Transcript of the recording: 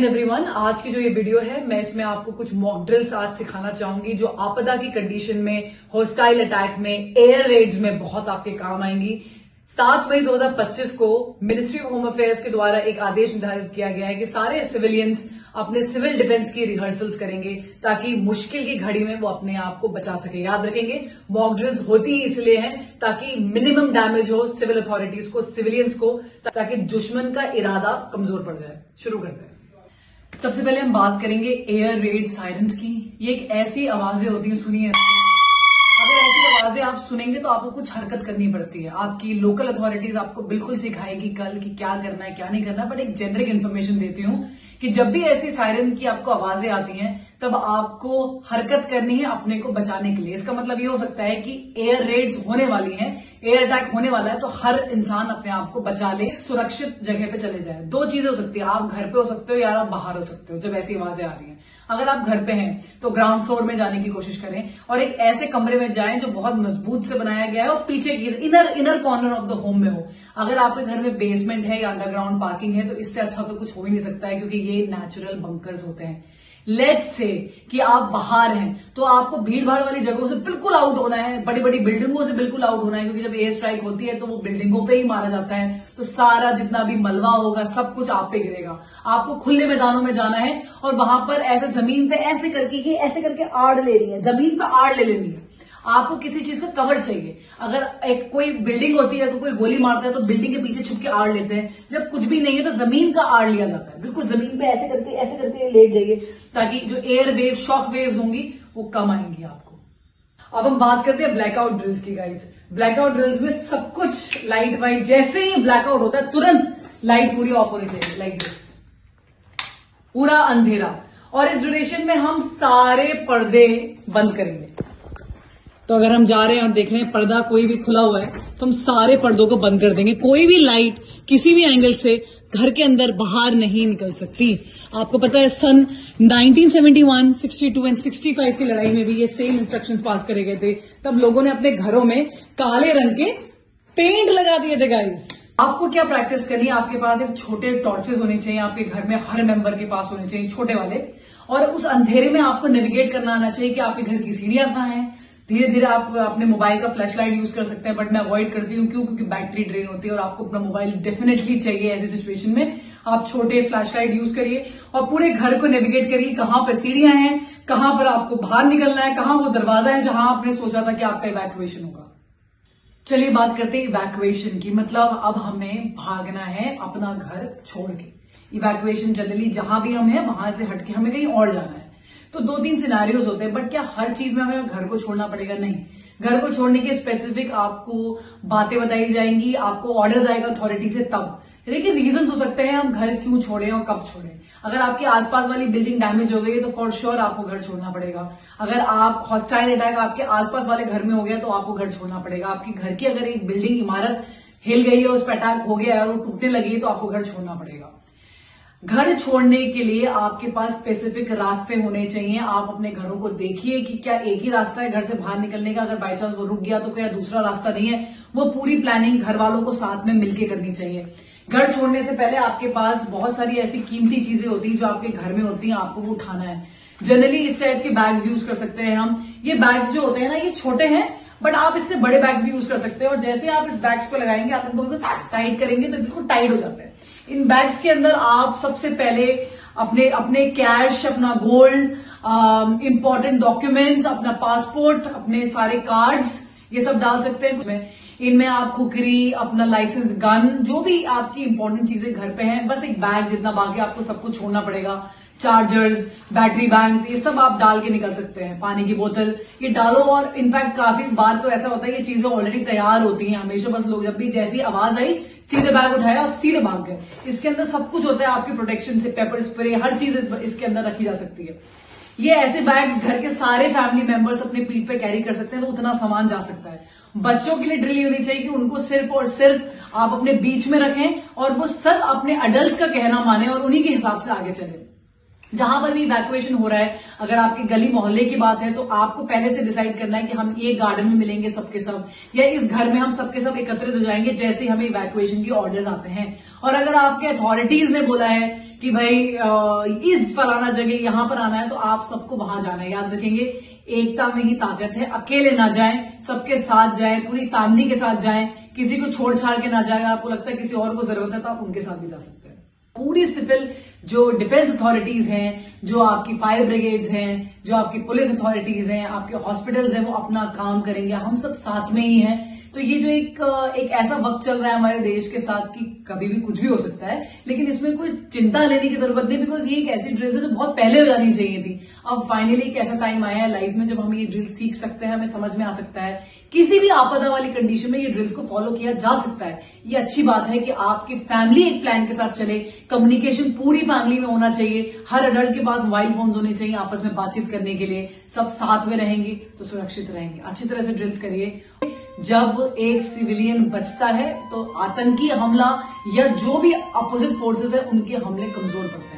Again everyone, आज की जो ये वीडियो है मैं इसमें आपको कुछ मॉक ड्रिल्स आज सिखाना चाहूंगी जो आपदा की कंडीशन में, हॉस्टाइल अटैक में, एयर रेड्स में बहुत आपके काम आएंगी। 7 मई 2025 को मिनिस्ट्री ऑफ होम अफेयर्स के द्वारा एक आदेश निर्धारित किया गया है कि सारे सिविलियंस अपने सिविल डिफेंस की रिहर्सल्स करेंगे ताकि मुश्किल की घड़ी में वो अपने आप को बचा सके। याद रखेंगे, मॉक ड्रिल्स होती ही इसलिए हैं ताकि मिनिमम डैमेज हो सिविल अथॉरिटीज को, सिविलियंस को, ताकि दुश्मन का इरादा कमजोर पड़ जाए। शुरू करते हैं। सबसे पहले हम बात करेंगे एयर रेड सायरन्स की। ये एक ऐसी आवाजें होती हैं, सुनिए, अगर ऐसी आवाजें आप सुनेंगे तो आपको कुछ हरकत करनी पड़ती है। आपकी लोकल अथॉरिटीज आपको बिल्कुल सिखाएगी कल कि क्या करना है क्या नहीं करना, बट एक जेनरिक इन्फॉर्मेशन देती हूँ कि जब भी ऐसी सायरन की आपको आवाजें आती हैं तब आपको हरकत करनी है अपने को बचाने के लिए। इसका मतलब ये हो सकता है कि एयर रेड्स होने वाली हैं, एयर अटैक होने वाला है, तो हर इंसान अपने आप को बचा ले, सुरक्षित जगह पे चले जाए। दो चीजें हो सकती है, आप घर पे हो सकते हो या आप बाहर हो सकते हो जब ऐसी आवाजें आ रही हैं। अगर आप घर पे हैं तो ग्राउंड फ्लोर में जाने की कोशिश करें और एक ऐसे कमरे में जाएं जो बहुत मजबूत से बनाया गया है और पीछे की inner corner of the home में हो। अगर आपके घर में बेसमेंट है या अंडरग्राउंड पार्किंग है तो इससे अच्छा तो कुछ हो ही नहीं सकता है, क्योंकि ये नेचुरल बंकर्स होते हैं। लेट्स से कि आप बाहर हैं तो आपको भीड़ भाड़ वाली जगहों से बिल्कुल आउट होना है, बड़ी बड़ी बिल्डिंगों से बिल्कुल आउट होना है, क्योंकि जब एयर स्ट्राइक होती है तो वो बिल्डिंगों पे ही मारा जाता है, तो सारा जितना भी मलबा होगा सब कुछ आप पे गिरेगा। आपको खुले मैदानों में जाना है और वहां पर ऐसे जमीन पे ऐसे करके आड़ ले रही है, जमीन पे आड़ ले लेनी है। आपको किसी चीज का कवर चाहिए। अगर एक कोई बिल्डिंग होती है तो कोई गोली मारता है तो बिल्डिंग के पीछे छुप के आड़ लेते हैं। जब कुछ भी नहीं है तो जमीन का आड़ लिया जाता है। बिल्कुल जमीन पे ऐसे करके लेट जाइए ताकि जो एयर वेव, शॉक वेव्स होंगी वो कम आएंगी आपको। अब हम बात करते हैं ब्लैकआउट ड्रिल्स की गाइस। ब्लैकआउट ड्रिल्स में सब कुछ लाइट वाइट, जैसे ही ब्लैकआउट होता है तुरंत लाइट पूरी ऑफ होनी चाहिए, लाइक दिस, पूरा अंधेरा। और इस ड्यूरेशन में हम सारे पर्दे बंद करेंगे। तो अगर हम जा रहे हैं और देख रहे हैं पर्दा कोई भी खुला हुआ है तो हम सारे पर्दों को बंद कर देंगे। कोई भी लाइट किसी भी एंगल से घर के अंदर बाहर नहीं निकल सकती। आपको पता है सन 1971, 62 एंड 65 की लड़ाई में भी ये सेम इंस्ट्रक्शंस पास करे गए थे। तब लोगों ने अपने घरों में काले रंग के पेंट लगा दिए थे गाइस। आपको क्या प्रैक्टिस करनी है, आपके पास एक छोटे टॉर्चेस होने चाहिए, आपके घर में हर मेंबर के पास होने चाहिए छोटे वाले, और उस अंधेरे में आपको नेविगेट करना आना चाहिए कि आपके घर की सीढ़ियां कहाँ हैं। धीरे धीरे आप अपने मोबाइल का फ्लैश लाइट यूज कर सकते हैं, बट मैं अवॉइड करती हूँ। क्यों? क्योंकि बैटरी ड्रेन होती है और आपको अपना मोबाइल डेफिनेटली चाहिए ऐसी सिचुएशन में। आप छोटे फ्लैश लाइट यूज करिए और पूरे घर को नेविगेट करिए, कहाँ पे सीढ़ियां हैं, कहाँ पर आपको बाहर निकलना है, कहाँ वो दरवाजा है जहां आपने सोचा था कि आपका इवैक्यूएशन होगा। चलिए बात करते हैं इवैक्यूएशन की। मतलब अब हमें भागना है अपना घर छोड़ के। इवैक्यूएशन जनरली जहां भी हम हैं वहां से हटके हमें कहीं और जाना है। तो 2-3 सिनेरियोज होते हैं, बट क्या हर चीज में हमें घर को छोड़ना पड़ेगा? नहीं। घर को छोड़ने के स्पेसिफिक आपको बातें बताई जाएंगी, आपको ऑर्डर आएगा अथॉरिटी से तब। लेकिन रीजंस हो सकते हैं हम घर क्यों छोड़ें और कब छोड़ें। अगर आपके आसपास वाली बिल्डिंग डैमेज हो गई है तो फॉर श्योर आपको घर छोड़ना पड़ेगा। अगर आप हॉस्टाइल अटैक आपके आसपास वाले घर में हो गया तो आपको घर छोड़ना पड़ेगा। आपके घर की अगर एक बिल्डिंग, इमारत हिल गई है, उस पर अटैक हो गया है और वो टूटने लगी है तो आपको घर छोड़ना पड़ेगा। घर छोड़ने के लिए आपके पास स्पेसिफिक रास्ते होने चाहिए। आप अपने घरों को देखिए कि क्या एक ही रास्ता है घर से बाहर निकलने का, अगर बाई चांस वो रुक गया तो क्या दूसरा रास्ता नहीं है। वो पूरी प्लानिंग घर वालों को साथ में मिलकर करनी चाहिए। घर छोड़ने से पहले आपके पास बहुत सारी ऐसी कीमती चीजें होती हैं जो आपके घर में होती हैं, आपको वो उठाना है। जनरली इस टाइप के बैग्स यूज कर सकते हैं हम। ये बैग्स जो होते हैं ना, ये छोटे हैं, बट आप इससे बड़े बैग्स भी यूज कर सकते हैं। और जैसे आप इस बैग्स को लगाएंगे, आप इनको टाइट करेंगे तो बिल्कुल टाइट हो जाते हैं। इन बैग्स के अंदर आप सबसे पहले अपने कैश, अपना गोल्ड, इंपॉर्टेंट डॉक्यूमेंट्स, अपना पासपोर्ट, अपने सारे कार्ड्स, ये सब डाल सकते हैं। इनमें आप खुकरी, अपना लाइसेंस, गन, जो भी आपकी इंपॉर्टेंट चीजें घर पे हैं, बस एक बैग जितना, बाकी आपको सब कुछ छोड़ना पड़ेगा। चार्जर्स, बैटरी बैंक्स, ये सब आप डाल के निकल सकते हैं। पानी की बोतल ये डालो। और इनफैक्ट काफी बार तो ऐसा होता है ये चीजें ऑलरेडी तैयार होती हैं हमेशा, बस लोग जब भी जैसी आवाज आई सीधे बैग उठाया और सीधे भाग गए। इसके अंदर सब कुछ होता है आपकी प्रोटेक्शन से, पेपर स्प्रे, हर चीज इसके अंदर रखी जा सकती है। ये ऐसे बैग्स घर के सारे फैमिली मेंबर्स अपने पीठ पे कैरी कर सकते हैं, तो उतना सामान जा सकता है। बच्चों के लिए ड्रिल होनी चाहिए कि उनको सिर्फ और सिर्फ आप अपने बीच में रखें और वो सब अपने अडल्ट का कहना माने और उन्हीं के हिसाब से आगे चले। जहां पर भी इवैक्यूएशन हो रहा है, अगर आपकी गली मोहल्ले की बात है तो आपको पहले से डिसाइड करना है कि हम ये गार्डन में मिलेंगे सबके सब, या इस घर में हम सबके सब एकत्रित हो जाएंगे जैसे हमें इवैक्यूएशन की ऑर्डर्स आते हैं। और अगर आपके अथॉरिटीज ने बोला है कि भाई इस फलाना जगह यहां पर आना है तो आप सबको वहां जाना है। याद रखेंगे, एकता में ही ताकत है। अकेले ना जाएं, सबके साथ जाएं, पूरी फैमिली के साथ जाएं, किसी को छोड़ छाड़ के ना जाएं। आपको लगता है किसी और को जरूरत है तो आप उनके साथ भी जा सकते हैं। पूरी सिविल जो डिफेंस अथॉरिटीज हैं, जो आपकी फायर ब्रिगेड्स हैं, जो आपकी पुलिस अथॉरिटीज हैं, आपके हॉस्पिटल्स हैं, वो अपना काम करेंगे। हम सब साथ में ही हैं। तो ये जो एक ऐसा वक्त चल रहा है हमारे देश के साथ कि कभी भी कुछ भी हो सकता है, लेकिन इसमें कोई चिंता लेने की जरूरत नहीं, बिकॉज ये एक ऐसी ड्रिल है जो बहुत पहले हो जानी चाहिए थी। अब फाइनली एक ऐसा टाइम आया है लाइफ में जब हम ये ड्रिल सीख सकते हैं, हमें समझ में आ सकता है। किसी भी आपदा वाली कंडीशन में ये ड्रिल्स को फॉलो किया जा सकता है। ये अच्छी बात है कि आपकी फैमिली एक प्लान के साथ चले। कम्युनिकेशन पूरी फैमिली में होना चाहिए। हर अडल्ट के पास मोबाइल फोन होने चाहिए आपस में बातचीत करने के लिए। सब साथ में रहेंगे तो सुरक्षित रहेंगे। अच्छी तरह से ड्रिल्स करिए। जब एक सिविलियन बचता है तो आतंकी हमला या जो भी अपोजिट फोर्सेस है उनके हमले कमजोर पड़ते हैं।